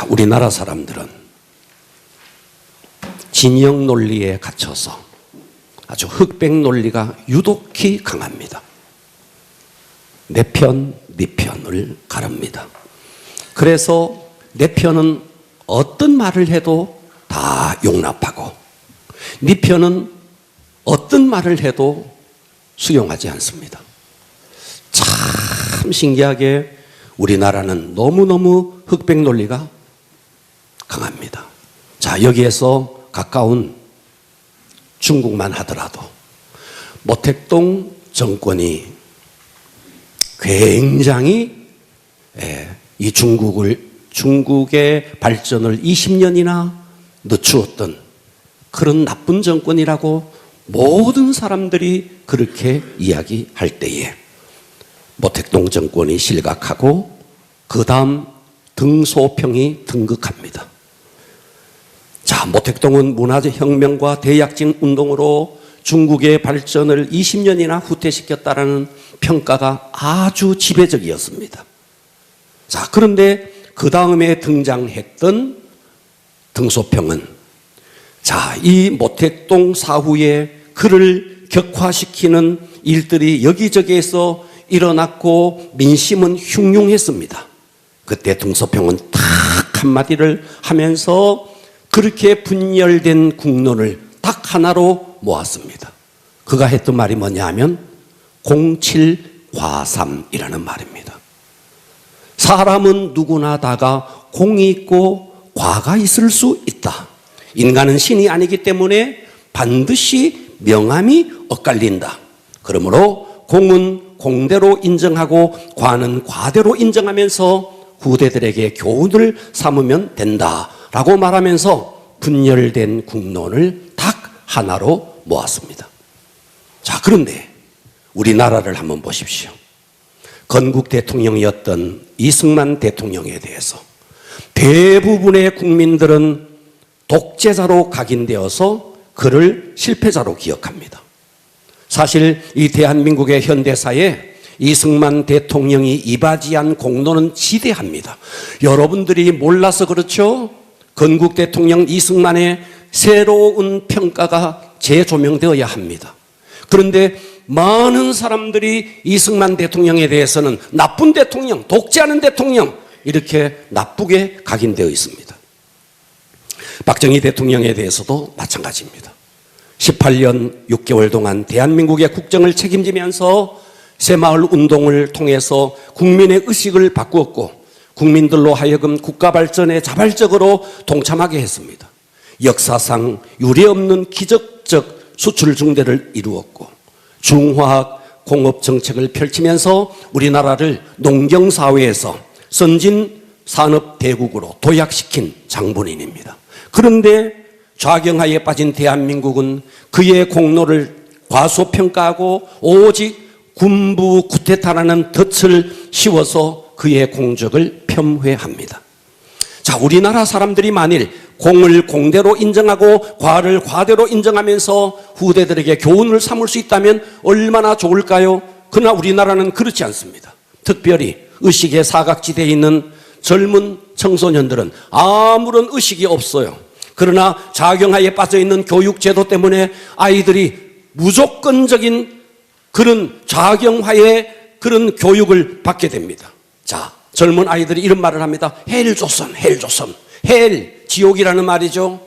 우리나라 사람들은 진영 논리에 갇혀서 아주 흑백 논리가 유독히 강합니다. 내 편, 네 편을 가릅니다. 그래서 내 편은 어떤 말을 해도 다 용납하고 네 편은 어떤 말을 해도 수용하지 않습니다. 참 신기하게 우리나라는 너무너무 흑백 논리가 강합니다. 자, 여기에서 가까운 중국만 하더라도 모택동 정권이 굉장히 이 중국의 발전을 20년이나 늦추었던 그런 나쁜 정권이라고 모든 사람들이 그렇게 이야기할 때에 모택동 정권이 실각하고 그 다음 등소평이 등극합니다. 자, 모택동은 문화혁명과 대약진 운동으로 중국의 발전을 20년이나 후퇴시켰다라는 평가가 아주 지배적이었습니다. 자, 그런데 그 다음에 등장했던 등소평은 자, 이 모택동 사후에 그를 격화시키는 일들이 여기저기에서 일어났고 민심은 흉흉했습니다. 그때 등소평은 딱 한마디를 하면서 그렇게 분열된 국론을 딱 하나로 모았습니다. 그가 했던 말이 뭐냐 하면 07과삼이라는 말입니다. 사람은 누구나 다가 공이 있고 과가 있을 수 있다. 인간은 신이 아니기 때문에 반드시 명암이 엇갈린다. 그러므로 공은 공대로 인정하고 과는 과대로 인정하면서 후대들에게 교훈을 삼으면 된다라고 말하면서 분열된 국론을 딱 하나로 모았습니다. 자, 그런데 우리나라를 한번 보십시오. 건국 대통령이었던 이승만 대통령에 대해서 대부분의 국민들은 독재자로 각인되어서 그를 실패자로 기억합니다. 사실 이 대한민국의 현대사에 이승만 대통령이 이바지한 공로는 지대합니다. 여러분들이 몰라서 그렇죠? 건국 대통령 이승만의 새로운 평가가 재조명되어야 합니다. 그런데 많은 사람들이 이승만 대통령에 대해서는 나쁜 대통령, 독재하는 대통령 이렇게 나쁘게 각인되어 있습니다. 박정희 대통령에 대해서도 마찬가지입니다. 18년 6개월 동안 대한민국의 국정을 책임지면서 새마을 운동을 통해서 국민의 의식을 바꾸었고 국민들로 하여금 국가 발전에 자발적으로 동참하게 했습니다. 역사상 유례없는 기적적 수출 증대를 이루었고 중화학 공업 정책을 펼치면서 우리나라를 농경사회에서 선진 산업 대국으로 도약시킨 장본인입니다. 그런데 좌경하에 빠진 대한민국은 그의 공로를 과소평가하고 오직 군부 쿠데타라는 덫을 씌워서 그의 공적을 폄훼합니다. 자, 우리나라 사람들이 만일 공을 공대로 인정하고 과를 과대로 인정하면서 후대들에게 교훈을 삼을 수 있다면 얼마나 좋을까요? 그러나 우리나라는 그렇지 않습니다. 특별히 의식의 사각지대에 있는 젊은 청소년들은 아무런 의식이 없어요. 그러나 자경하에 빠져있는 교육제도 때문에 아이들이 무조건적인 그런 좌경화의 그런 교육을 받게 됩니다. 자, 젊은 아이들이 이런 말을 합니다. 헬조선, 헬조선. 헬, 지옥이라는 말이죠.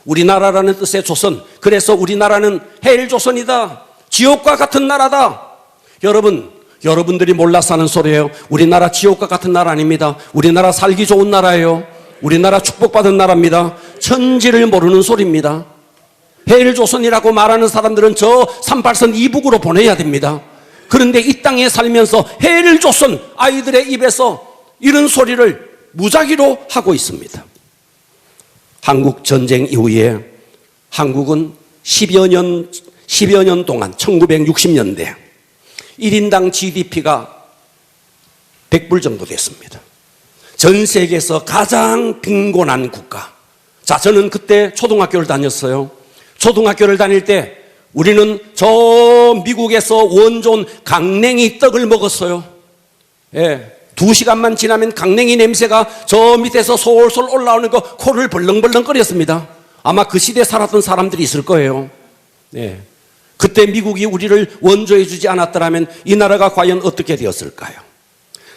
우리나라라는 뜻의 조선. 그래서 우리나라는 헬조선이다. 지옥과 같은 나라다. 여러분들이 몰라서 하는 소리예요. 우리나라 지옥과 같은 나라 아닙니다. 우리나라 살기 좋은 나라예요. 우리나라 축복받은 나라입니다. 천지를 모르는 소리입니다. 헬조선이라고 말하는 사람들은 저 38선 이북으로 보내야 됩니다. 그런데 이 땅에 살면서 헬조선 아이들의 입에서 이런 소리를 무작위로 하고 있습니다. 한국 전쟁 이후에 한국은 10여 년 동안 1960년대 1인당 GDP가 100불 정도 됐습니다. 전 세계에서 가장 빈곤한 국가. 자, 저는 그때 초등학교를 다녔어요. 초등학교를 다닐 때 우리는 저 미국에서 원조온 강냉이 떡을 먹었어요. 예, 2시간만 지나면 강냉이 냄새가 저 밑에서 솔솔 올라오는 거 코를 벌렁벌렁 끓였습니다. 아마 그 시대에 살았던 사람들이 있을 거예요. 네. 그때 미국이 우리를 원조해 주지 않았더라면 이 나라가 과연 어떻게 되었을까요?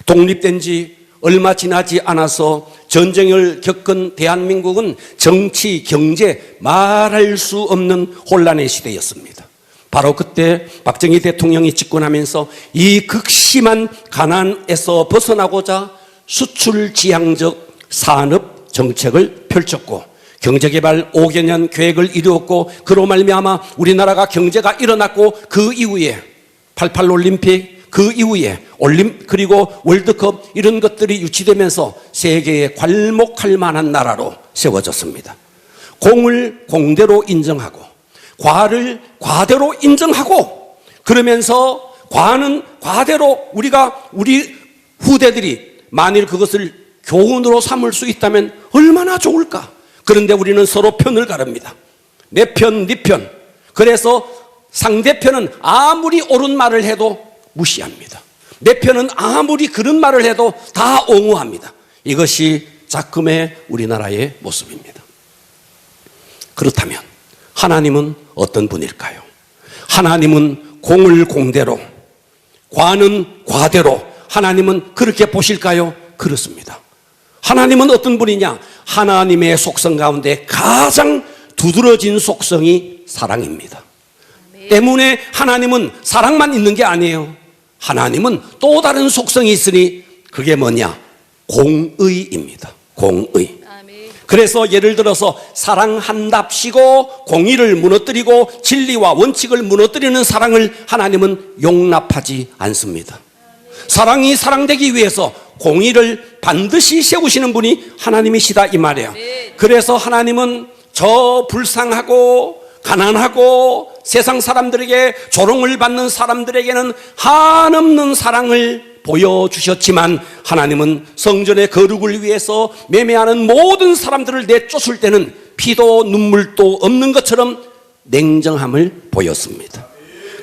독립된 지 얼마 지나지 않아서 전쟁을 겪은 대한민국은 정치, 경제 말할 수 없는 혼란의 시대였습니다. 바로 그때 박정희 대통령이 집권하면서 이 극심한 가난에서 벗어나고자 수출 지향적 산업 정책을 펼쳤고 경제개발 5개년 계획을 이루었고 그로 말미암아 우리나라가 경제가 일어났고 그 이후에 88 올림픽 그 이후에 그리고 월드컵 이런 것들이 유치되면서 세계에 괄목할 만한 나라로 세워졌습니다. 공을 공대로 인정하고 과를 과대로 인정하고 그러면서 과는 과대로 우리 후대들이 만일 그것을 교훈으로 삼을 수 있다면 얼마나 좋을까? 그런데 우리는 서로 편을 가릅니다. 내 편, 네 편. 그래서 상대편은 아무리 옳은 말을 해도 무시합니다. 내 편은 아무리 그런 말을 해도 다 옹호합니다. 이것이 작금의 우리나라의 모습입니다. 그렇다면 하나님은 어떤 분일까요? 하나님은 공을 공대로, 과는 과대로 하나님은 그렇게 보실까요? 그렇습니다. 하나님은 어떤 분이냐? 하나님의 속성 가운데 가장 두드러진 속성이 사랑입니다. 때문에 하나님은 사랑만 있는 게 아니에요. 하나님은 또 다른 속성이 있으니 그게 뭐냐? 공의입니다. 공의. 그래서 예를 들어서 사랑한답시고 공의를 무너뜨리고 진리와 원칙을 무너뜨리는 사랑을 하나님은 용납하지 않습니다. 사랑이 사랑되기 위해서 공의를 반드시 세우시는 분이 하나님이시다 이 말이에요. 그래서 하나님은 저 불쌍하고 가난하고 세상 사람들에게 조롱을 받는 사람들에게는 한없는 사랑을 보여주셨지만 하나님은 성전의 거룩을 위해서 매매하는 모든 사람들을 내쫓을 때는 피도 눈물도 없는 것처럼 냉정함을 보였습니다.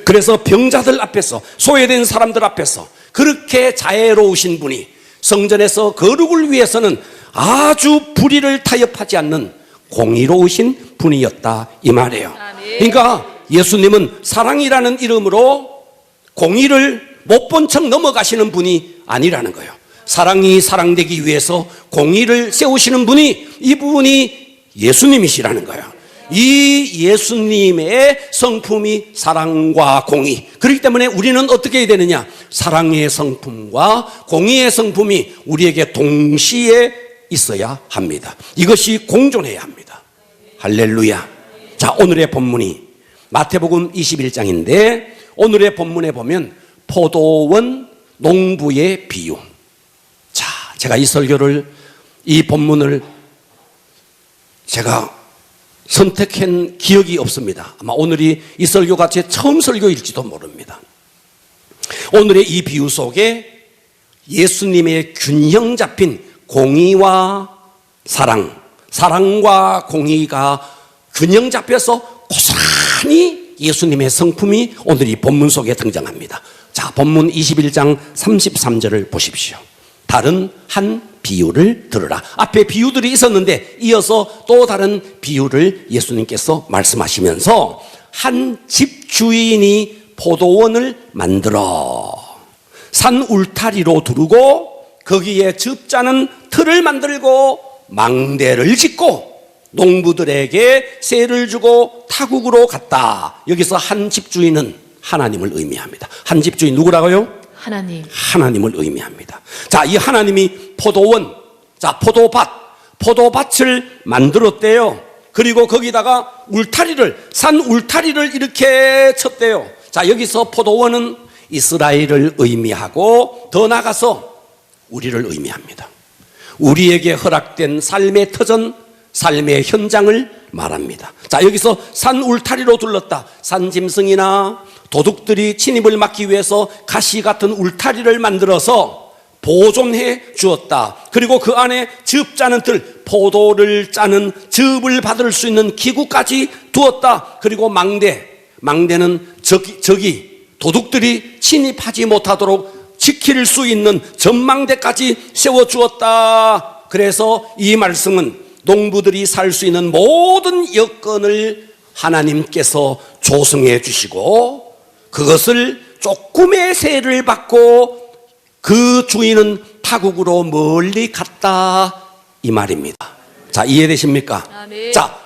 그래서 병자들 앞에서 소외된 사람들 앞에서 그렇게 자애로우신 분이 성전에서 거룩을 위해서는 아주 불의를 타협하지 않는 공의로우신 분이었다 이 말이에요. 그러니까 예수님은 사랑이라는 이름으로 공의를 못 본 척 넘어가시는 분이 아니라는 거예요. 사랑이 사랑되기 위해서 공의를 세우시는 분이 이분이 예수님이시라는 거예요. 이 예수님의 성품이 사랑과 공의. 그렇기 때문에 우리는 어떻게 해야 되느냐? 사랑의 성품과 공의의 성품이 우리에게 동시에 있어야 합니다. 이것이 공존해야 합니다. 할렐루야. 자, 오늘의 본문이 마태복음 21장인데 오늘의 본문에 보면 포도원 농부의 비유. 자, 제가 이 본문을 제가 선택한 기억이 없습니다. 아마 오늘이 이 설교가 제 처음 설교일지도 모릅니다. 오늘의 이 비유 속에 예수님의 균형 잡힌 공의와 사랑, 사랑과 공의가 균형 잡혀서 고스란히 예수님의 성품이 오늘 이 본문 속에 등장합니다. 자, 본문 21장 33절을 보십시오. 다른 한 비유를 들으라. 앞에 비유들이 있었는데 이어서 또 다른 비유를 예수님께서 말씀하시면서 한 집주인이 포도원을 만들어 산 울타리로 두르고 거기에 즙자는 틀을 만들고 망대를 짓고 농부들에게 세를 주고 타국으로 갔다. 여기서 한 집주인은 하나님을 의미합니다. 한 집주인 누구라고요? 하나님. 하나님을 의미합니다. 자, 이 하나님이 포도원, 자, 포도밭을 만들었대요. 그리고 거기다가 산 울타리를 이렇게 쳤대요. 자, 여기서 포도원은 이스라엘을 의미하고 더 나아가서 우리를 의미합니다. 우리에게 허락된 삶의 터전, 삶의 현장을 말합니다. 자, 여기서 산 울타리로 둘렀다. 산짐승이나 도둑들이 침입을 막기 위해서 가시 같은 울타리를 만들어서 보존해 주었다. 그리고 그 안에 즙 짜는 틀, 포도를 짜는 즙을 받을 수 있는 기구까지 두었다. 그리고 망대는 적이 도둑들이 침입하지 못하도록 지킬 수 있는 전망대까지 세워주었다. 그래서 이 말씀은 농부들이 살 수 있는 모든 여건을 하나님께서 조성해 주시고 그것을 조금의 세를 받고 그 주인은 타국으로 멀리 갔다 이 말입니다. 자, 이해되십니까? 아멘. 자,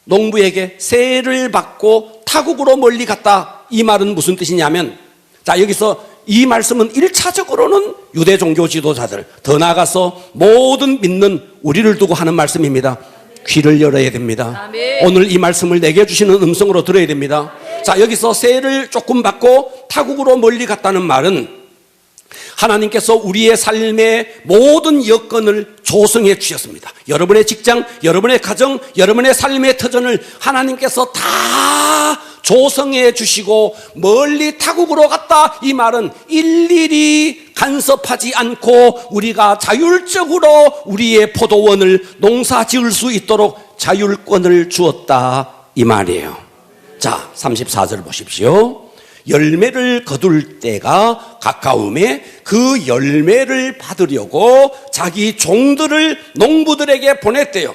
농부에게 세를 받고 타국으로 멀리 갔다 이 말은 무슨 뜻이냐면, 자, 여기서 이 말씀은 1차적으로는 유대 종교 지도자들, 더 나아가서 모든 믿는 우리를 두고 하는 말씀입니다. 귀를 열어야 됩니다. 아멘. 오늘 이 말씀을 내게 주시는 음성으로 들어야 됩니다. 자, 여기서 세를 조금 받고 타국으로 멀리 갔다는 말은 하나님께서 우리의 삶의 모든 여건을 조성해 주셨습니다. 여러분의 직장, 여러분의 가정, 여러분의 삶의 터전을 하나님께서 다 조성해 주시고 멀리 타국으로 갔다 이 말은 일일이 간섭하지 않고 우리가 자율적으로 우리의 포도원을 농사 지을 수 있도록 자율권을 주었다 이 말이에요. 자, 34절 보십시오. 열매를 거둘 때가 가까움에 그 열매를 받으려고 자기 종들을 농부들에게 보냈대요.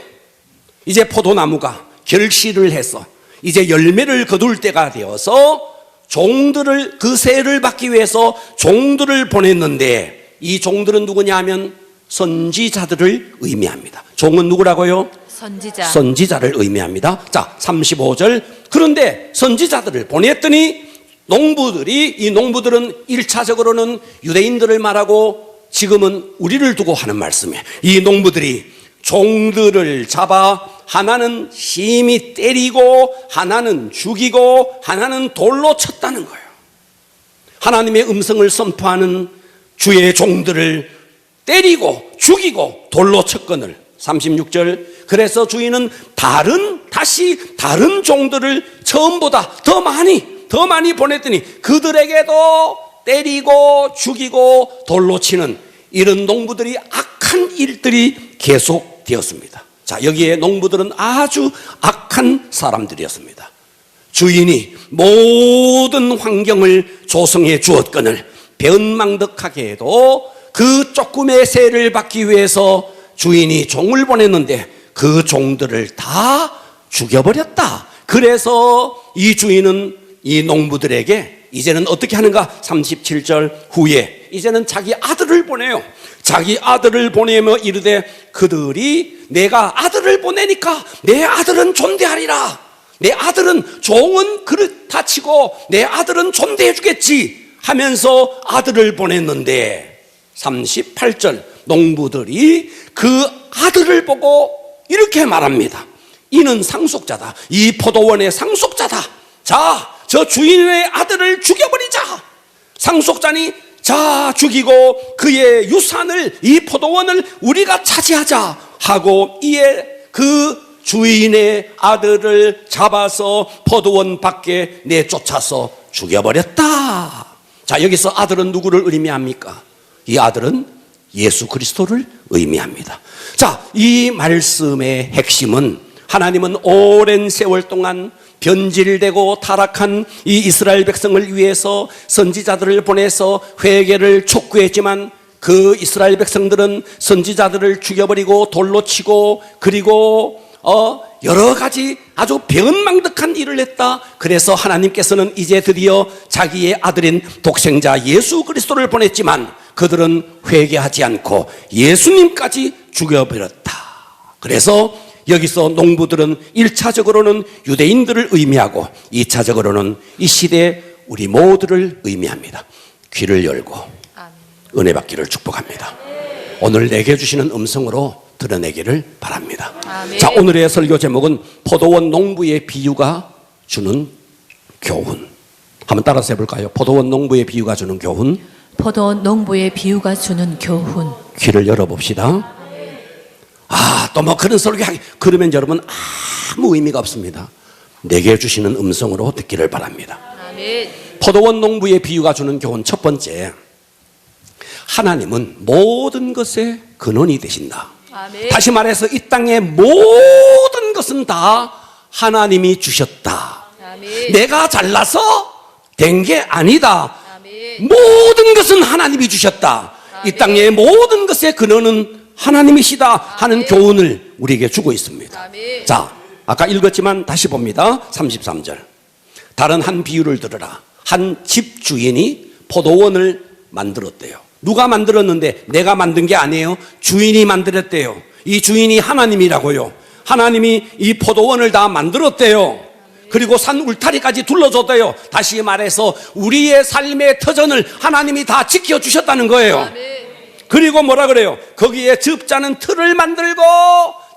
이제 포도나무가 결실을 해서 이제 열매를 거둘 때가 되어서 종들을, 그 세를 받기 위해서 종들을 보냈는데 이 종들은 누구냐 하면 선지자들을 의미합니다. 종은 누구라고요? 선지자. 선지자를 의미합니다. 자, 35절. 그런데 선지자들을 보냈더니 이 농부들은 1차적으로는 유대인들을 말하고 지금은 우리를 두고 하는 말씀이에요. 이 농부들이 종들을 잡아 하나는 심히 때리고 하나는 죽이고 하나는 돌로 쳤다는 거예요. 하나님의 음성을 선포하는 주의 종들을 때리고 죽이고 돌로 쳤거늘. 36절. 그래서 주인은 다시 다른 종들을 처음보다 더 많이 보냈더니 그들에게도 때리고 죽이고 돌로 치는 이런 농부들이 악한 일들이 계속되었습니다. 자, 여기에 농부들은 아주 악한 사람들이었습니다. 주인이 모든 환경을 조성해 주었거늘 변망덕하게 해도 그 조금의 세를 받기 위해서 주인이 종을 보냈는데 그 종들을 다 죽여버렸다. 그래서 이 주인은 이 농부들에게 이제는 어떻게 하는가? 37절 후에 이제는 자기 아들을 보내요. 자기 아들을 보내며 이르되 그들이 내가 아들을 보내니까 내 아들은 존대하리라. 내 아들은 종은 그릇 다치고 내 아들은 존대해 주겠지 하면서 아들을 보냈는데 38절 농부들이 그 아들을 보고 이렇게 말합니다. 이는 상속자다. 이 포도원의 상속자다. 자, 저 주인의 아들을 죽여버리자. 상속자니 자 죽이고 그의 유산을, 이 포도원을 우리가 차지하자 하고 이에 그 주인의 아들을 잡아서 포도원 밖에 내쫓아서 죽여버렸다. 자, 여기서 아들은 누구를 의미합니까? 이 아들은 예수 그리스도를 의미합니다. 자, 이 말씀의 핵심은 하나님은 오랜 세월 동안 변질되고 타락한 이 이스라엘 백성을 위해서 선지자들을 보내서 회개를 촉구했지만 그 이스라엘 백성들은 선지자들을 죽여버리고 돌로 치고 그리고 여러 가지 아주 변망덕한 일을 했다. 그래서 하나님께서는 이제 드디어 자기의 아들인 독생자 예수 그리스도를 보냈지만 그들은 회개하지 않고 예수님까지 죽여버렸다. 그래서 여기서 농부들은 1차적으로는 유대인들을 의미하고 2차적으로는 이 시대 우리 모두를 의미합니다. 귀를 열고 은혜 받기를 축복합니다. 오늘 내게 주시는 음성으로 드러내기를 바랍니다. 아멘. 자, 오늘의 설교 제목은 포도원 농부의 비유가 주는 교훈. 한번 따라서 해볼까요? 포도원 농부의 비유가 주는 교훈. 포도원 농부의 비유가 주는 교훈. 귀를 열어봅시다. 또 뭐 그런 설교하기 그러면 여러분 아무 의미가 없습니다. 내게 주시는 음성으로 듣기를 바랍니다. 아멘. 포도원 농부의 비유가 주는 교훈 첫 번째, 하나님은 모든 것의 근원이 되신다. 아멘. 다시 말해서 이 땅의 모든 것은 다 하나님이 주셨다. 아멘. 내가 잘나서 된 게 아니다. 아멘. 모든 것은 하나님이 주셨다. 이 땅의 모든 것의 근원은 하나님이시다 하는 교훈을 우리에게 주고 있습니다. 자, 아까 읽었지만 다시 봅니다. 33절. 다른 한 비유를 들으라. 한 집 주인이 포도원을 만들었대요. 누가 만들었는데 내가 만든 게 아니에요. 주인이 만들었대요. 이 주인이 하나님이라고요. 하나님이 이 포도원을 다 만들었대요. 그리고 산 울타리까지 둘러줬대요. 다시 말해서 우리의 삶의 터전을 하나님이 다 지켜주셨다는 거예요. 그리고 뭐라 그래요? 거기에 즙자는 틀을 만들고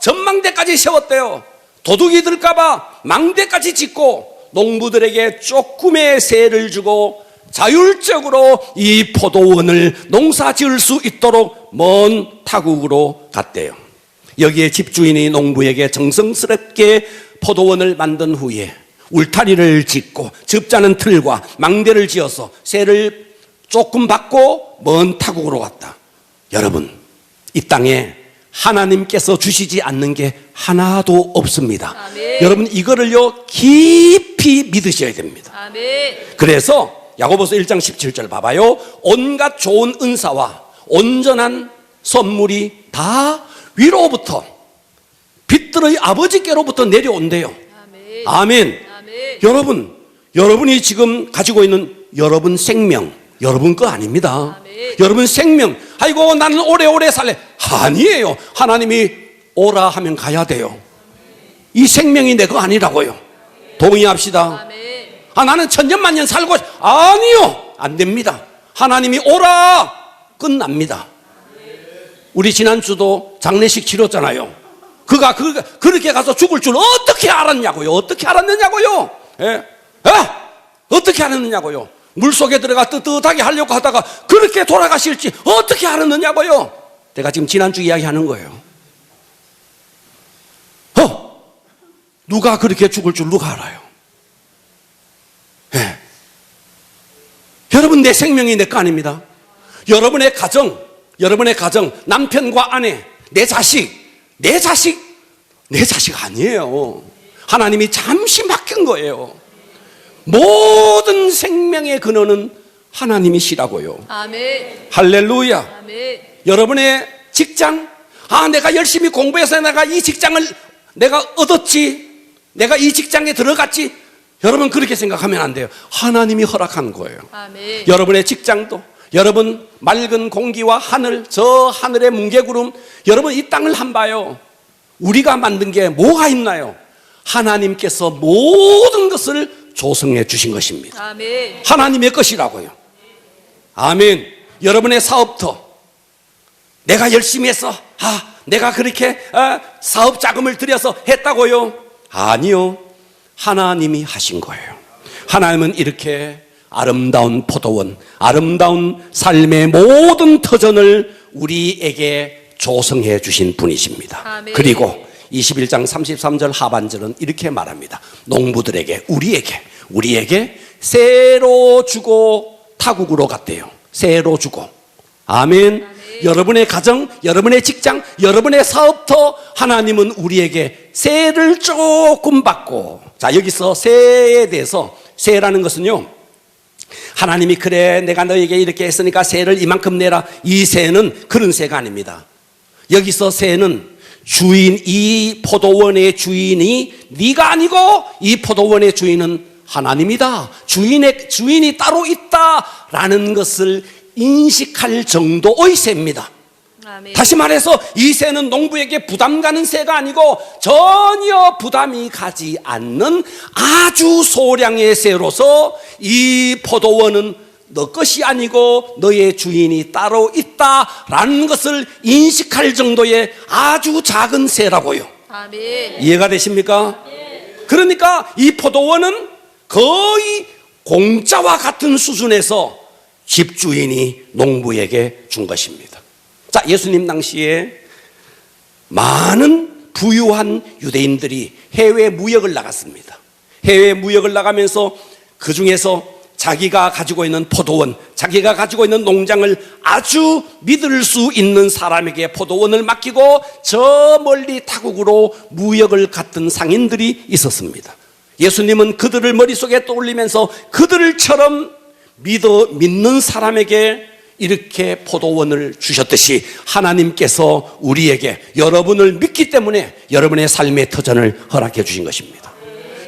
전망대까지 세웠대요. 도둑이 들까봐 망대까지 짓고 농부들에게 조금의 세를 주고 자율적으로 이 포도원을 농사 지을 수 있도록 먼 타국으로 갔대요. 여기에 집주인이 농부에게 정성스럽게 포도원을 만든 후에 울타리를 짓고 즙자는 틀과 망대를 지어서 세를 조금 받고 먼 타국으로 갔다. 여러분, 이 땅에 하나님께서 주시지 않는 게 하나도 없습니다. 아멘. 여러분, 이거를요 깊이 믿으셔야 됩니다. 아멘. 그래서 야고보서 1장 17절 봐봐요. 온갖 좋은 은사와 온전한 선물이 다 위로부터 빛들의 아버지께로부터 내려온대요. 아멘. 아멘. 아멘. 여러분이 지금 가지고 있는 여러분 생명, 여러분 거 아닙니다. 아멘. 여러분 생명, 아이고 나는 오래오래 살래. 아니에요. 하나님이 오라 하면 가야 돼요. 이 생명이 내 거 아니라고요. 동의합시다. 아, 나는 천년만년 살고, 아니요, 안 됩니다. 하나님이 오라 끝납니다. 우리 지난주도 장례식 치렀잖아요. 그가 그렇게 가서 죽을 줄 어떻게 알았냐고요. 어떻게 알았느냐고요. 예? 어떻게 알았느냐고요. 물속에 들어가 뜨뜻하게 하려고 하다가 그렇게 돌아가실지 어떻게 알았느냐고요. 내가 지금 지난주 이야기하는 거예요. 누가 그렇게 죽을 줄 누가 알아요. 예. 여러분, 내 생명이 내 거 아닙니다. 여러분의 가정, 남편과 아내, 내 자식 아니에요. 하나님이 잠시 맡긴 거예요. 모든 생명의 근원은 하나님이시라고요. 아멘. 할렐루야. 아멘. 여러분의 직장, 내가 열심히 공부해서 내가 이 직장을 내가 얻었지, 내가 이 직장에 들어갔지. 여러분, 그렇게 생각하면 안 돼요. 하나님이 허락한 거예요. 아멘. 여러분의 직장도, 여러분 맑은 공기와 하늘, 저 하늘의 뭉게구름, 여러분 이 땅을 한 봐요. 우리가 만든 게 뭐가 있나요? 하나님께서 모든 것을 조성해 주신 것입니다. 아멘. 하나님의 것이라고요. 아멘. 여러분의 사업도 내가 열심히 해서 내가 그렇게 사업 자금을 들여서 했다고요? 아니요. 하나님이 하신 거예요. 하나님은 이렇게 아름다운 포도원, 아름다운 삶의 모든 터전을 우리에게 조성해 주신 분이십니다. 아멘. 그리고 21장 33절 하반절은 이렇게 말합니다. 농부들에게, 우리에게 새로 주고 타국으로 갔대요. 새로 주고. 아멘. 아멘. 여러분의 가정, 여러분의 직장, 여러분의 사업터 하나님은 우리에게 새를 조금 받고. 자, 여기서 새에 대해서, 새라는 것은요, 하나님이 그래 내가 너에게 이렇게 했으니까 새를 이만큼 내라, 이 새는 그런 새가 아닙니다. 여기서 새는 주인, 이 포도원의 주인이 네가 아니고 이 포도원의 주인은 하나님이다, 주인이 따로 있다라는 것을 인식할 정도의 새입니다. 아멘. 다시 말해서 이 새는 농부에게 부담 가는 새가 아니고 전혀 부담이 가지 않는 아주 소량의 새로서 이 포도원은 너 것이 아니고 너의 주인이 따로 있다라는 것을 인식할 정도의 아주 작은 새라고요. 아멘. 이해가 되십니까? 아멘. 그러니까 이 포도원은 거의 공짜와 같은 수준에서 집주인이 농부에게 준 것입니다. 자, 예수님 당시에 많은 부유한 유대인들이 해외 무역을 나갔습니다. 해외 무역을 나가면서 그 중에서 자기가 가지고 있는 포도원, 자기가 가지고 있는 농장을 아주 믿을 수 있는 사람에게 포도원을 맡기고 저 멀리 타국으로 무역을 갔던 상인들이 있었습니다. 예수님은 그들을 머릿속에 떠올리면서 그들처럼 믿는 사람에게 이렇게 포도원을 주셨듯이 하나님께서 우리에게 여러분을 믿기 때문에 여러분의 삶의 터전을 허락해 주신 것입니다.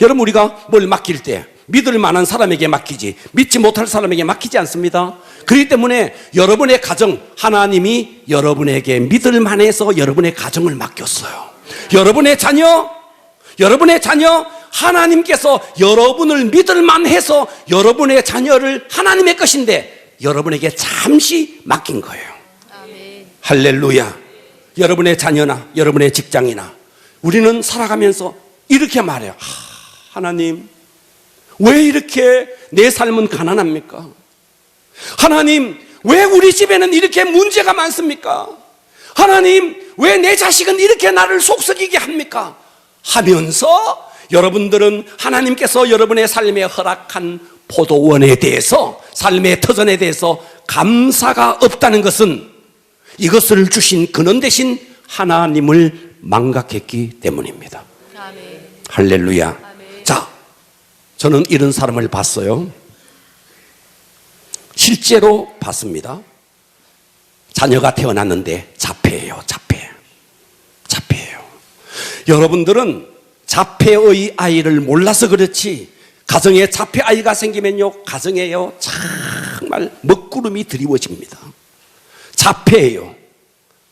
여러분, 우리가 뭘 맡길 때 믿을 만한 사람에게 맡기지 믿지 못할 사람에게 맡기지 않습니다. 그렇기 때문에 여러분의 가정, 하나님이 여러분에게 믿을 만해서 여러분의 가정을 맡겼어요. 여러분의 자녀, 하나님께서 여러분을 믿을 만해서 여러분의 자녀를 하나님의 것인데 여러분에게 잠시 맡긴 거예요. 아멘. 할렐루야. 여러분의 자녀나 여러분의 직장이나 우리는 살아가면서 이렇게 말해요. 하나님, 왜 이렇게 내 삶은 가난합니까? 하나님, 왜 우리 집에는 이렇게 문제가 많습니까? 하나님, 왜 내 자식은 이렇게 나를 속썩이게 합니까? 하면서 여러분들은 하나님께서 여러분의 삶에 허락한 포도원에 대해서, 삶의 터전에 대해서 감사가 없다는 것은 이것을 주신 근원 대신 하나님을 망각했기 때문입니다. 아멘. 할렐루야. 아멘. 자, 저는 이런 사람을 봤어요. 실제로 봤습니다. 자녀가 태어났는데 자폐예요. 자폐예요. 여러분들은 자폐의 아이를 몰라서 그렇지, 가정에 자폐 아이가 생기면요, 가정에요 정말 먹구름이 드리워집니다. 자폐예요.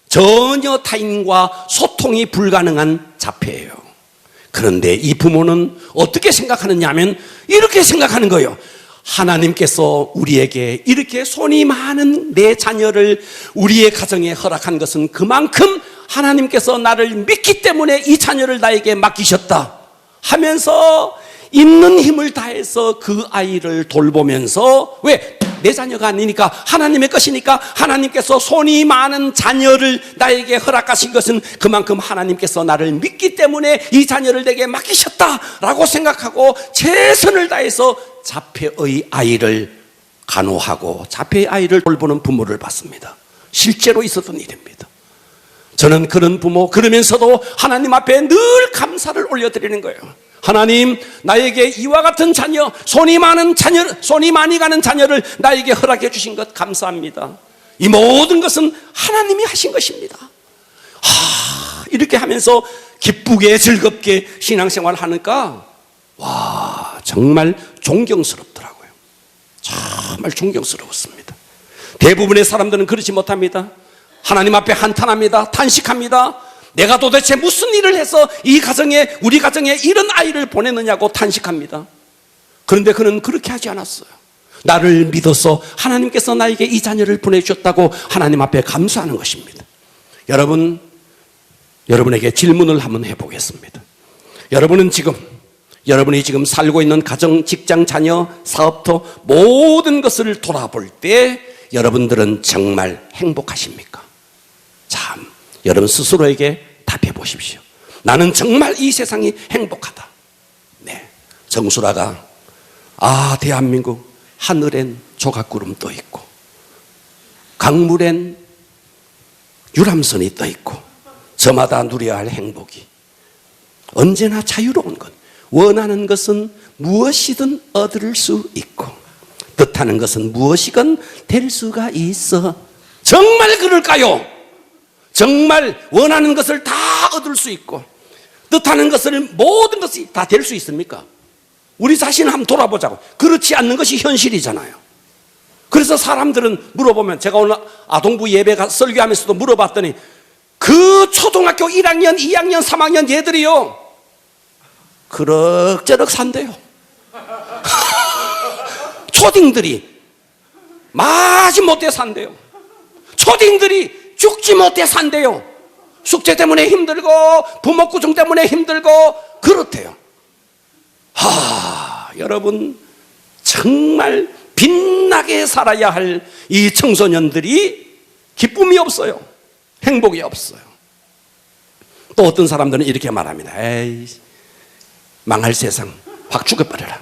전혀 타인과 소통이 불가능한 자폐예요. 그런데 이 부모는 어떻게 생각하느냐 하면 이렇게 생각하는 거예요. 하나님께서 우리에게 이렇게 손이 많은 내 자녀를 우리의 가정에 허락한 것은 그만큼 하나님께서 나를 믿기 때문에 이 자녀를 나에게 맡기셨다 하면서 있는 힘을 다해서 그 아이를 돌보면서, 왜? 내 자녀가 아니니까 하나님의 것이니까 하나님께서 손이 많은 자녀를 나에게 허락하신 것은 그만큼 하나님께서 나를 믿기 때문에 이 자녀를 내게 맡기셨다라고 생각하고 최선을 다해서 자폐의 아이를 간호하고 자폐의 아이를 돌보는 부모를 봤습니다. 실제로 있었던 일입니다. 저는 그런 부모, 그러면서도 하나님 앞에 늘 감사를 올려드리는 거예요. 하나님, 나에게 이와 같은 자녀, 손이 많이 가는 자녀를 나에게 허락해 주신 것 감사합니다. 이 모든 것은 하나님이 하신 것입니다. 이렇게 하면서 기쁘게 즐겁게 신앙생활 하니까 와, 정말 존경스럽더라고요. 정말 존경스러웠습니다. 대부분의 사람들은 그렇지 못합니다. 하나님 앞에 한탄합니다. 탄식합니다. 내가 도대체 무슨 일을 해서 이 가정에, 우리 가정에 이런 아이를 보내느냐고 탄식합니다. 그런데 그는 그렇게 하지 않았어요. 나를 믿어서 하나님께서 나에게 이 자녀를 보내주셨다고 하나님 앞에 감사하는 것입니다. 여러분에게 질문을 한번 해보겠습니다. 여러분이 지금 살고 있는 가정, 직장, 자녀, 사업터 모든 것을 돌아볼 때 여러분들은 정말 행복하십니까? 참, 여러분 스스로에게 답해 보십시오. 나는 정말 이 세상이 행복하다. 네, 정수라가 대한민국 하늘엔 조각구름 떠 있고 강물엔 유람선이 떠 있고 저마다 누려야 할 행복이 언제나 자유로운 것, 원하는 것은 무엇이든 얻을 수 있고 뜻하는 것은 무엇이건 될 수가 있어. 정말 그럴까요? 정말 원하는 것을 다 얻을 수 있고 뜻하는 것을, 모든 것이 다 될 수 있습니까? 우리 자신을 한번 돌아보자고. 그렇지 않는 것이 현실이잖아요. 그래서 사람들은 물어보면, 제가 오늘 아동부 예배가 설교하면서도 물어봤더니 그 초등학교 1학년, 2학년, 3학년 얘들이요 그럭저럭 산대요. 초딩들이 마지못해 산대요. 초딩들이 죽지 못해 산대요. 숙제 때문에 힘들고 부모 구정 때문에 힘들고 그렇대요. 여러분 정말 빛나게 살아야 할 이 청소년들이 기쁨이 없어요. 행복이 없어요. 또 어떤 사람들은 이렇게 말합니다. 에이, 망할 세상 확 죽어버려라.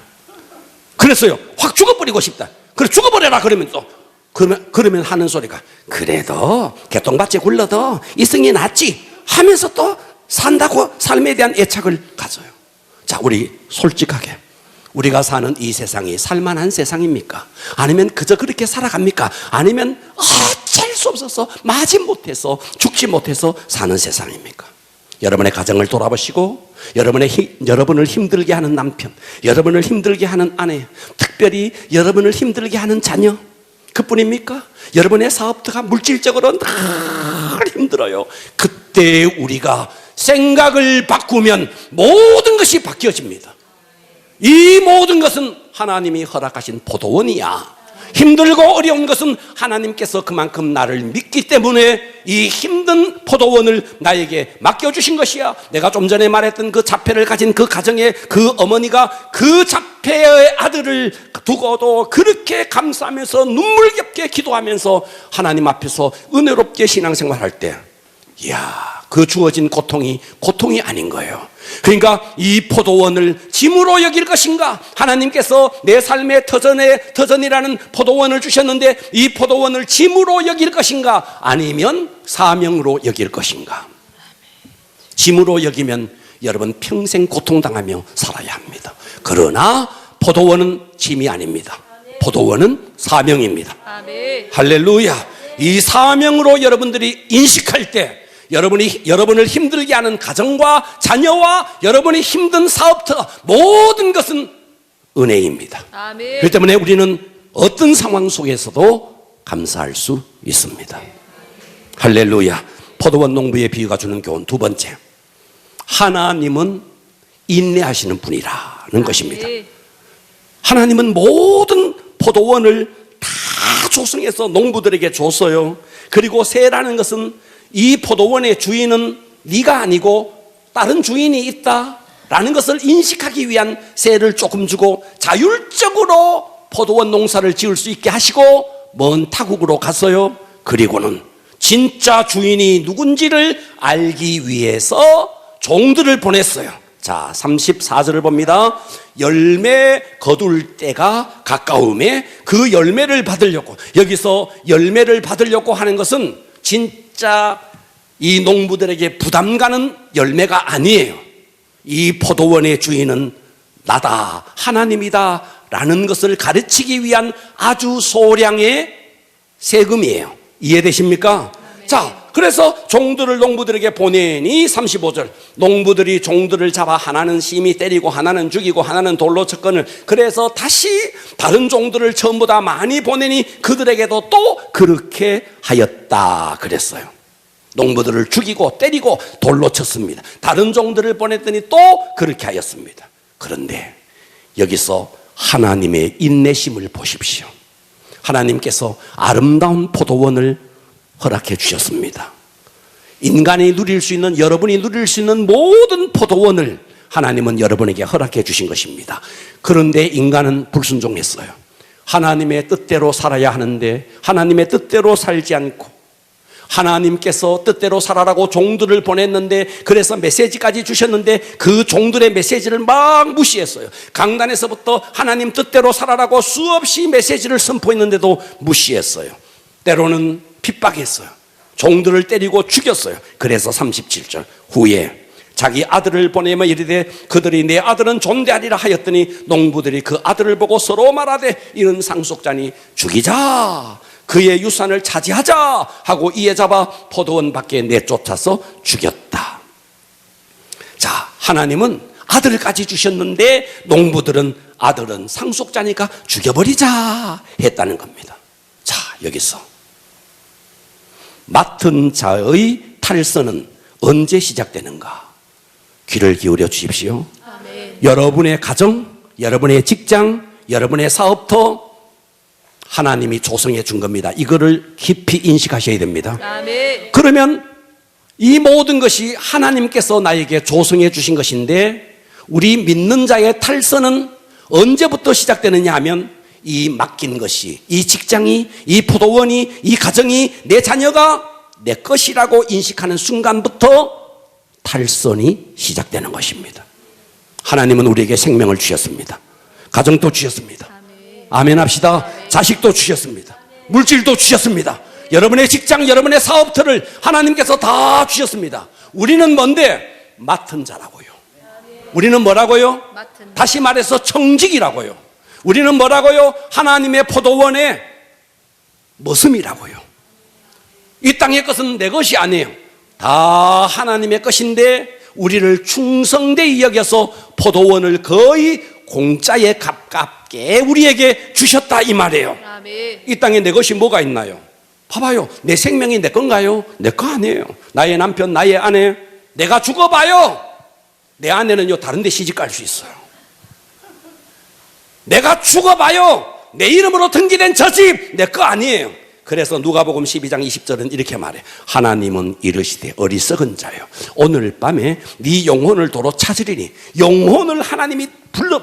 그랬어요. 확 죽어버리고 싶다. 그래, 죽어버려라. 그러면 하는 소리가, 그래도 개똥밭에 굴러도 이승이 낫지 하면서 또 산다고 삶에 대한 애착을 가져요. 자, 우리 솔직하게 우리가 사는 이 세상이 살만한 세상입니까? 아니면 그저 그렇게 살아갑니까? 아니면 어쩔 수 없어서 마지 못해서 죽지 못해서 사는 세상입니까? 여러분의 가정을 돌아보시고 여러분을 힘들게 하는 남편, 여러분을 힘들게 하는 아내, 특별히 여러분을 힘들게 하는 자녀, 그뿐입니까? 여러분의 사업터가 물질적으로 늘 힘들어요. 그때 우리가 생각을 바꾸면 모든 것이 바뀌어집니다. 이 모든 것은 하나님이 허락하신 포도원이야. 힘들고 어려운 것은 하나님께서 그만큼 나를 믿기 때문에 이 힘든 포도원을 나에게 맡겨주신 것이야. 내가 좀 전에 말했던 그 자폐를 가진 그 가정의 그 어머니가 그 자폐의 아들을 두고도 그렇게 감사하면서 눈물겹게 기도하면서 하나님 앞에서 은혜롭게 신앙생활할 때, 이야, 그 주어진 고통이 아닌 거예요. 그러니까 이 포도원을 짐으로 여길 것인가? 하나님께서 내 삶의 터전이라는 포도원을 주셨는데 이 포도원을 짐으로 여길 것인가? 아니면 사명으로 여길 것인가? 짐으로 여기면 여러분 평생 고통당하며 살아야 합니다. 그러나 포도원은 짐이 아닙니다. 포도원은 사명입니다. 할렐루야. 이 사명으로 여러분들이 인식할 때 여러분을 힘들게 하는 가정과 자녀와 여러분이 힘든 사업터 모든 것은 은혜입니다. 그렇기 때문에 우리는 어떤 상황 속에서도 감사할 수 있습니다. 할렐루야. 포도원 농부의 비유가 주는 교훈 두 번째, 하나님은 인내하시는 분이라는 것입니다. 하나님은 모든 포도원을 다 조성해서 농부들에게 줬어요. 그리고 새라는 것은 이 포도원의 주인은 네가 아니고 다른 주인이 있다라는 것을 인식하기 위한 새를 조금 주고 자율적으로 포도원 농사를 지을 수 있게 하시고 먼 타국으로 갔어요. 그리고는 진짜 주인이 누군지를 알기 위해서 종들을 보냈어요. 자, 34절을 봅니다. 열매 거둘 때가 가까움에 그 열매를 받으려고, 여기서 열매를 받으려고 하는 것은 진짜 이 농부들에게 부담 가는 열매가 아니에요. 이 포도원의 주인은 나다, 하나님이다 라는 것을 가르치기 위한 아주 소량의 세금이에요. 이해되십니까? 자, 그래서 종들을 농부들에게 보내니 35절, 농부들이 종들을 잡아 하나는 심히 때리고 하나는 죽이고 하나는 돌로 쳤거늘, 그래서 다시 다른 종들을 전보다 많이 보내니 그들에게도 또 그렇게 하였다 그랬어요. 농부들을 죽이고 때리고 돌로 쳤습니다. 다른 종들을 보냈더니 또 그렇게 하였습니다. 그런데 여기서 하나님의 인내심을 보십시오. 하나님께서 아름다운 포도원을 허락해 주셨습니다. 인간이 누릴 수 있는, 여러분이 누릴 수 있는 모든 포도원을 하나님은 여러분에게 허락해 주신 것입니다. 그런데 인간은 불순종했어요. 하나님의 뜻대로 살아야 하는데 하나님의 뜻대로 살지 않고 하나님께서 뜻대로 살아라고 종들을 보냈는데, 그래서 메시지까지 주셨는데 그 종들의 메시지를 막 무시했어요. 강단에서부터 하나님 뜻대로 살아라고 수없이 메시지를 선포했는데도 무시했어요. 때로는 핍박했어요. 종들을 때리고 죽였어요. 그래서 37절 후에 자기 아들을 보내며 이르되 그들이 내 아들은 존대하리라 하였더니 농부들이 그 아들을 보고 서로 말하되 이는 상속자니 죽이자, 그의 유산을 차지하자 하고 이에 잡아 포도원 밖에 내쫓아서 죽였다. 자, 하나님은 아들까지 주셨는데 농부들은 아들은 상속자니까 죽여버리자 했다는 겁니다. 자, 여기서 맡은 자의 탈선은 언제 시작되는가? 귀를 기울여 주십시오. 아멘. 여러분의 가정, 여러분의 직장, 여러분의 사업터 하나님이 조성해 준 겁니다. 이거를 깊이 인식하셔야 됩니다. 아멘. 그러면 이 모든 것이 하나님께서 나에게 조성해 주신 것인데 우리 믿는 자의 탈선은 언제부터 시작되느냐 하면 이 맡긴 것이, 이 직장이, 이 포도원이, 이 가정이, 내 자녀가 내 것이라고 인식하는 순간부터 탈선이 시작되는 것입니다. 하나님은 우리에게 생명을 주셨습니다. 가정도 주셨습니다. 아멘 합시다. 자식도 주셨습니다. 물질도 주셨습니다. 여러분의 직장, 여러분의 사업터를 하나님께서 다 주셨습니다. 우리는 뭔데? 맡은 자라고요. 우리는 뭐라고요? 맡은 다시 말해서 청직이라고요. 우리는 뭐라고요? 하나님의 포도원의 머슴이라고요. 이 땅의 것은 내 것이 아니에요. 다 하나님의 것인데 우리를 충성되이 여겨서 포도원을 거의 공짜에 가깝게 우리에게 주셨다 이 말이에요. 아멘. 이 땅에 내 것이 뭐가 있나요? 봐봐요. 내 생명이 내 건가요? 내 거 아니에요. 나의 남편, 나의 아내, 내가 죽어봐요. 내 아내는요 다른 데 시집 갈 수 있어요. 내가 죽어봐요. 내 이름으로 등기된 저 집 내 거 아니에요. 그래서 누가복음 12장 20절은 이렇게 말해. 하나님은 이르시되 어리석은 자요 오늘 밤에 네 영혼을 도로 찾으리니. 영혼을 하나님이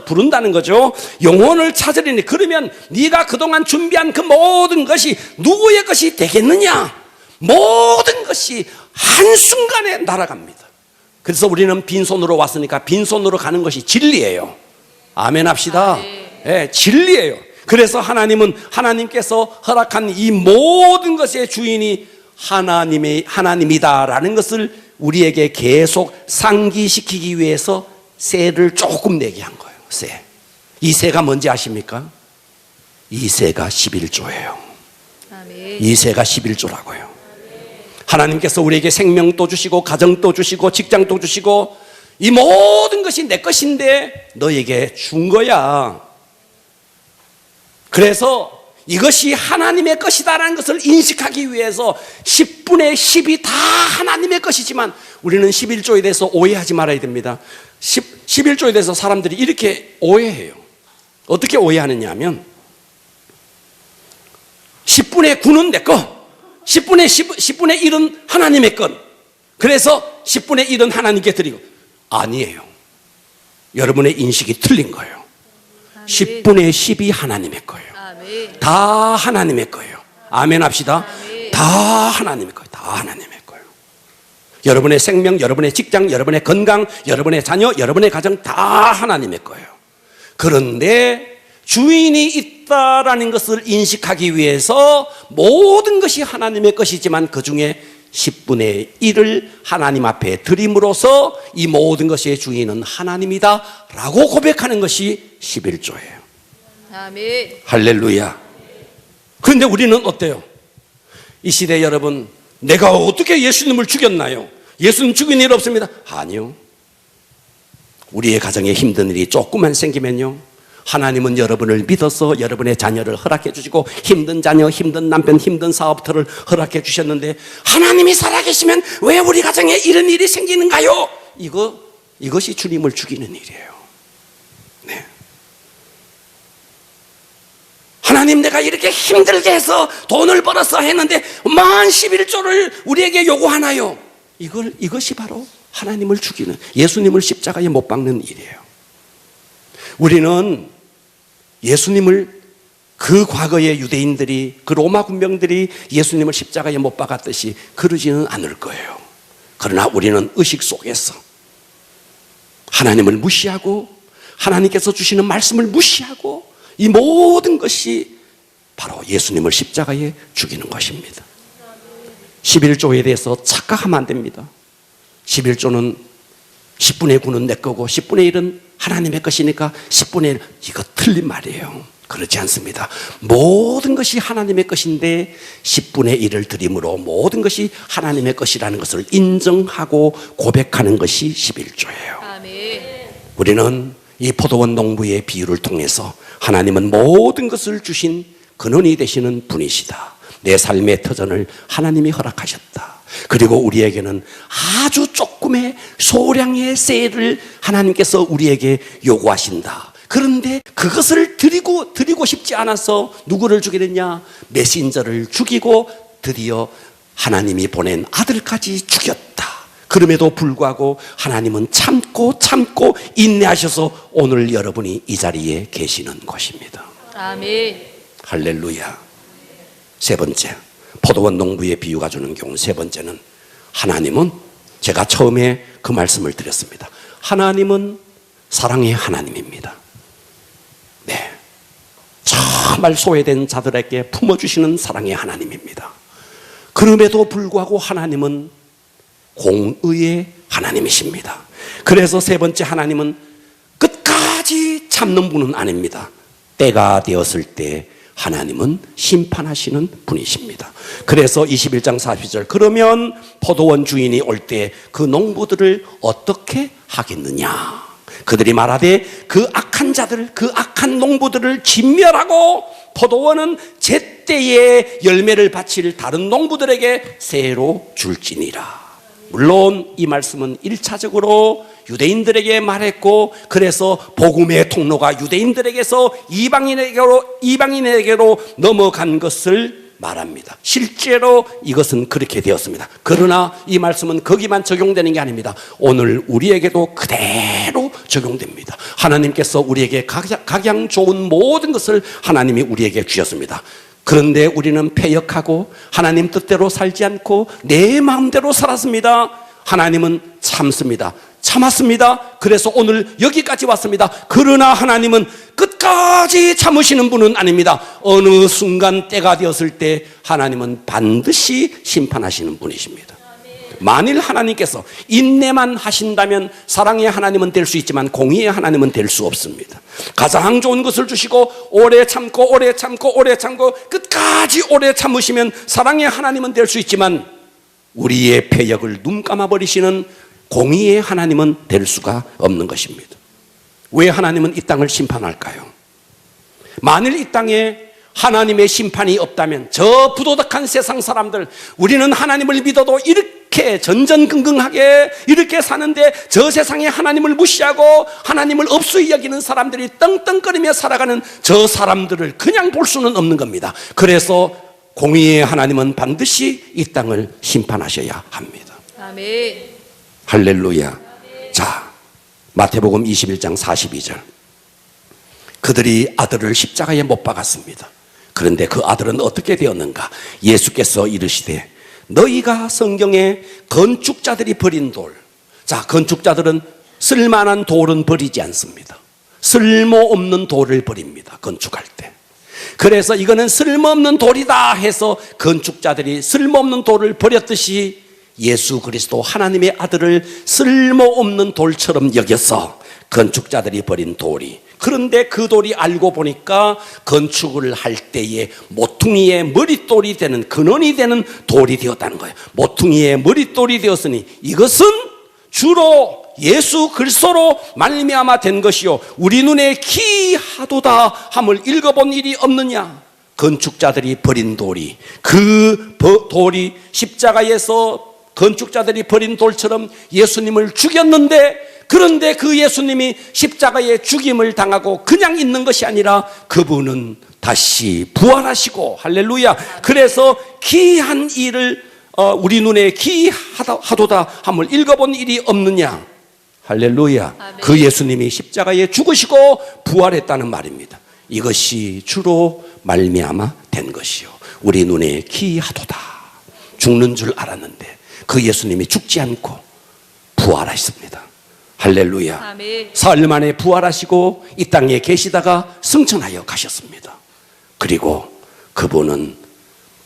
부른다는 거죠. 영혼을 찾으리니. 그러면 네가 그동안 준비한 그 모든 것이 누구의 것이 되겠느냐? 모든 것이 한순간에 날아갑니다. 그래서 우리는 빈손으로 왔으니까 빈손으로 가는 것이 진리예요. 아멘 합시다. 네, 진리예요. 그래서 하나님께서 허락한 이 모든 것의 주인이 하나님이다라는 것을 우리에게 계속 상기시키기 위해서 세를 조금 내게 한 거예요. 세. 이 세가 뭔지 아십니까? 이 세가 11조예요. 아멘. 이 세가 11조라고요. 하나님께서 우리에게 생명도 주시고 가정도 주시고 직장도 주시고 이 모든 것이 내 것인데 너에게 준 거야. 그래서 이것이 하나님의 것이다라는 것을 인식하기 위해서 10분의 10이 다 하나님의 것이지만 우리는 11조에 대해서 오해하지 말아야 됩니다. 11조에 대해서 사람들이 이렇게 오해해요. 어떻게 오해하느냐 하면 10분의 9는 내 거, 10분의 1은 하나님의 것. 그래서 10분의 1은 하나님께 드리고. 아니에요. 여러분의 인식이 틀린 거예요. 10분의 10이 하나님의 거예요. 아멘. 다 하나님의 거예요. 아멘 합시다. 아멘. 다 하나님의 거예요. 다 하나님의 거예요. 여러분의 생명, 여러분의 직장, 여러분의 건강, 여러분의 자녀, 여러분의 가정 다 하나님의 거예요. 그런데 주인이 있다라는 것을 인식하기 위해서 모든 것이 하나님의 것이지만 그 중에 10분의 1을 하나님 앞에 드림으로써 이 모든 것의 주인은 하나님이다 라고 고백하는 것이 11조예요. 아멘. 할렐루야. 그런데 우리는 어때요? 이 시대 여러분, 내가 어떻게 예수님을 죽였나요? 예수님 죽인 일 없습니다. 아니요. 우리의 가정에 힘든 일이 조금만 생기면요, 하나님은 여러분을 믿어서 여러분의 자녀를 허락해 주시고 힘든 자녀, 힘든 남편, 힘든 사업터를 허락해 주셨는데 하나님이 살아계시면 왜 우리 가정에 이런 일이 생기는가요? 이것이 주님을 죽이는 일이에요. 네. 하나님, 내가 이렇게 힘들게 해서 돈을 벌어서 했는데 만 11조를 우리에게 요구하나요? 이것이 바로 하나님을 죽이는, 예수님을 십자가에 못 박는 일이에요. 우리는 예수님을, 그 과거의 유대인들이, 그 로마 군병들이 예수님을 십자가에 못 박았듯이 그러지는 않을 거예요. 그러나 우리는 의식 속에서 하나님을 무시하고 하나님께서 주시는 말씀을 무시하고 이 모든 것이 바로 예수님을 십자가에 죽이는 것입니다. 11조에 대해서 착각하면 안 됩니다. 11조는 10분의 9는 내 거고 10분의 1은 하나님의 것이니까 10분의 1, 이거 틀린 말이에요. 그렇지 않습니다. 모든 것이 하나님의 것인데 10분의 1을 드림으로 모든 것이 하나님의 것이라는 것을 인정하고 고백하는 것이 11조예요. 아멘. 우리는 이 포도원 농부의 비유를 통해서 하나님은 모든 것을 주신 근원이 되시는 분이시다. 내 삶의 터전을 하나님이 허락하셨다. 그리고 우리에게는 아주 조금의 소량의 셀을 하나님께서 우리에게 요구하신다. 그런데 그것을 드리고 싶지 않아서 누구를 죽이느냐? 메신저를 죽이고 드디어 하나님이 보낸 아들까지 죽였다. 그럼에도 불구하고 하나님은 참고 인내하셔서 오늘 여러분이 이 자리에 계시는 것입니다. 아멘. 할렐루야. 세 번째, 포도원 농부의 비유가 주는 경우 세 번째는, 하나님은, 제가 처음에 그 말씀을 드렸습니다. 하나님은 사랑의 하나님입니다. 네, 정말 소외된 자들에게 품어주시는 사랑의 하나님입니다. 그럼에도 불구하고 하나님은 공의의 하나님이십니다. 그래서 세 번째, 하나님은 끝까지 참는 분은 아닙니다. 때가 되었을 때 하나님은 심판하시는 분이십니다. 그래서 21장 40절, 그러면 포도원 주인이 올 때 그 농부들을 어떻게 하겠느냐? 그들이 말하되 그 악한 자들, 그 악한 농부들을 진멸하고 포도원은 제때에 열매를 바칠 다른 농부들에게 새로 줄지니라. 물론 이 말씀은 1차적으로 유대인들에게 말했고, 그래서 복음의 통로가 유대인들에게서 이방인에게로 넘어간 것을 말합니다. 실제로 이것은 그렇게 되었습니다. 그러나 이 말씀은 거기만 적용되는 게 아닙니다. 오늘 우리에게도 그대로 적용됩니다. 하나님께서 우리에게 각양 좋은 모든 것을 하나님이 우리에게 주셨습니다. 그런데 우리는 패역하고 하나님 뜻대로 살지 않고 내 마음대로 살았습니다. 하나님은 참습니다. 참았습니다. 그래서 오늘 여기까지 왔습니다. 그러나 하나님은 끝까지 참으시는 분은 아닙니다. 어느 순간 때가 되었을 때 하나님은 반드시 심판하시는 분이십니다. 만일 하나님께서 인내만 하신다면 사랑의 하나님은 될 수 있지만 공의의 하나님은 될 수 없습니다. 가장 좋은 것을 주시고 오래 참고 오래 참고 오래 참고 끝까지 오래 참으시면 사랑의 하나님은 될 수 있지만 우리의 패역을 눈 감아버리시는 공의의 하나님은 될 수가 없는 것입니다. 왜 하나님은 이 땅을 심판할까요? 만일 이 땅에 하나님의 심판이 없다면 저 부도덕한 세상 사람들, 우리는 하나님을 믿어도 이렇게 전전긍긍하게 이렇게 사는데 저 세상에 하나님을 무시하고 하나님을 없이 여기는 사람들이 떵떵거리며 살아가는 저 사람들을 그냥 볼 수는 없는 겁니다. 그래서 공의의 하나님은 반드시 이 땅을 심판하셔야 합니다. 아멘. 할렐루야. 자, 마태복음 21장 42절. 그들이 아들을 십자가에 못 박았습니다. 그런데 그 아들은 어떻게 되었는가? 예수께서 이르시되 너희가 성경에 건축자들이 버린 돌. 자, 건축자들은 쓸만한 돌은 버리지 않습니다. 쓸모없는 돌을 버립니다. 건축할 때. 그래서 이거는 쓸모없는 돌이다 해서 건축자들이 쓸모없는 돌을 버렸듯이 예수 그리스도 하나님의 아들을 쓸모없는 돌처럼 여겨서 건축자들이 버린 돌이, 그런데 그 돌이 알고 보니까 건축을 할 때에 모퉁이의 머릿돌이 되는, 근원이 되는 돌이 되었다는 거예요. 모퉁이의 머릿돌이 되었으니 이것은 주로 예수 그리스도로 말미암아 된 것이요 우리 눈에 기이하도다 함을 읽어본 일이 없느냐. 건축자들이 버린 돌이, 그 돌이 십자가에서 건축자들이 버린 돌처럼 예수님을 죽였는데, 그런데 그 예수님이 십자가에 죽임을 당하고 그냥 있는 것이 아니라 그분은 다시 부활하시고, 할렐루야. 그래서 기이한 일을 우리 눈에 기이하도다 함을 읽어본 일이 없느냐. 할렐루야. 아멘. 그 예수님이 십자가에 죽으시고 부활했다는 말입니다. 이것이 주로 말미암아 된 것이요 우리 눈에 기이하도다. 죽는 줄 알았는데 그 예수님이 죽지 않고 부활하셨습니다. 할렐루야. 아멘. 사흘 만에 부활하시고 이 땅에 계시다가 승천하여 가셨습니다. 그리고 그분은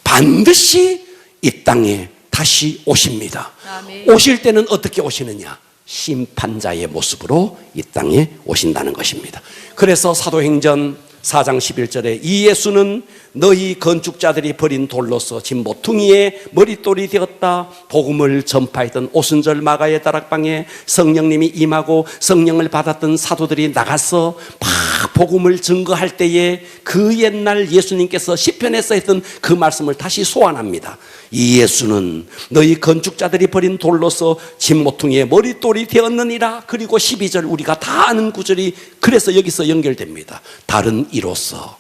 반드시 이 땅에 다시 오십니다. 아멘. 오실 때는 어떻게 오시느냐? 심판자의 모습으로 이 땅에 오신다는 것입니다. 그래서 사도행전 4장 11절에 이 예수는 너희 건축자들이 버린 돌로서 진 모퉁이의 머릿돌이 되었다. 복음을 전파했던 오순절 마가의 다락방에 성령님이 임하고 성령을 받았던 사도들이 나가서 막 복음을 증거할 때에 그 옛날 예수님께서 시편에서 했던 그 말씀을 다시 소환합니다. 이 예수는 너희 건축자들이 버린 돌로서 진 모퉁이의 머릿돌이 되었느니라. 그리고 12절 우리가 다 아는 구절이 그래서 여기서 연결됩니다. 다른 이로써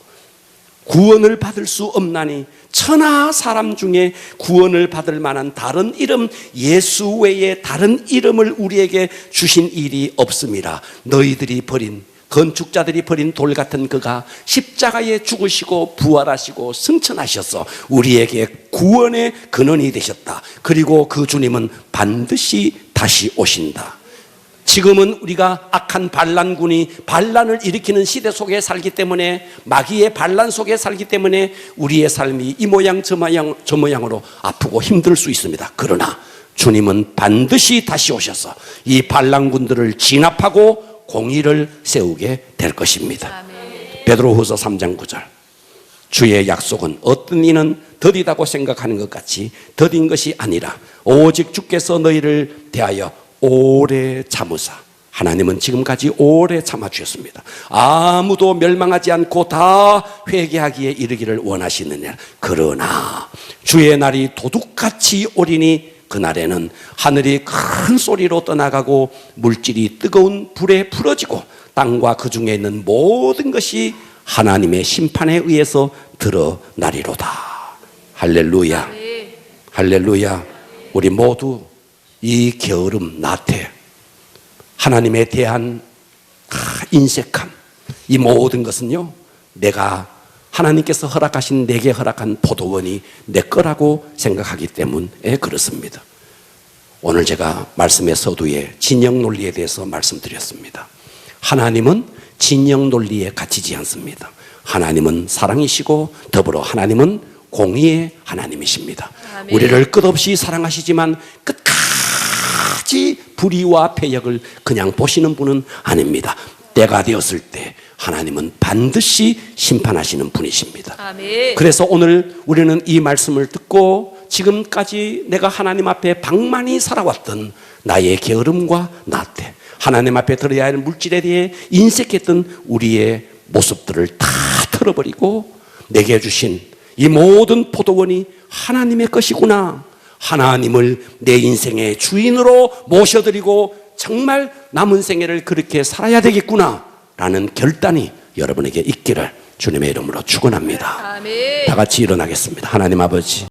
구원을 받을 수 없나니 천하 사람 중에 구원을 받을 만한 다른 이름 예수 외에 다른 이름을 우리에게 주신 일이 없음이라. 너희들이 버린 건축자들이 버린 돌 같은 그가 십자가에 죽으시고 부활하시고 승천하셔서 우리에게 구원의 근원이 되셨다. 그리고 그 주님은 반드시 다시 오신다. 지금은 우리가 악한 반란군이 반란을 일으키는 시대 속에 살기 때문에, 마귀의 반란 속에 살기 때문에 우리의 삶이 이 모양 저 모양으로 아프고 힘들 수 있습니다. 그러나 주님은 반드시 다시 오셔서 이 반란군들을 진압하고 공의를 세우게 될 것입니다. 아멘. 베드로후서 3장 9절. 주의 약속은 어떤 이는 더디다고 생각하는 것 같이 더딘 것이 아니라 오직 주께서 너희를 대하여 오래 참으사. 하나님은 지금까지 오래 참아주셨습니다. 아무도 멸망하지 않고 다 회개하기에 이르기를 원하시느냐. 그러나 주의 날이 도둑같이 오리니 그날에는 하늘이 큰 소리로 떠나가고 물질이 뜨거운 불에 풀어지고 땅과 그 중에 있는 모든 것이 하나님의 심판에 의해서 드러나리로다. 할렐루야. 아멘. 할렐루야. 우리 모두 이 게으름, 나태, 하나님에 대한 인색함, 이 모든 것은요, 내가 하나님께서 허락하신, 내게 허락한 포도원이 내 거라고 생각하기 때문에 그렇습니다. 오늘 제가 말씀의 서두에 진영 논리에 대해서 말씀드렸습니다. 하나님은 진영 논리에 갇히지 않습니다. 하나님은 사랑이시고 더불어 하나님은 공의의 하나님이십니다. 아멘. 우리를 끝없이 사랑하시지만 끝까지 불의와 패역을 그냥 보시는 분은 아닙니다. 때가 되었을 때 하나님은 반드시 심판하시는 분이십니다. 아멘. 그래서 오늘 우리는 이 말씀을 듣고 지금까지 내가 하나님 앞에 방만히 살아왔던 나의 게으름과 나태, 하나님 앞에 드려야 할 물질에 대해 인색했던 우리의 모습들을 다 털어버리고 내게 주신 이 모든 포도원이 하나님의 것이구나, 하나님을 내 인생의 주인으로 모셔드리고 정말 남은 생애를 그렇게 살아야 되겠구나 라는 결단이 여러분에게 있기를 주님의 이름으로 축원합니다. 아멘. 다 같이 일어나겠습니다. 하나님 아버지,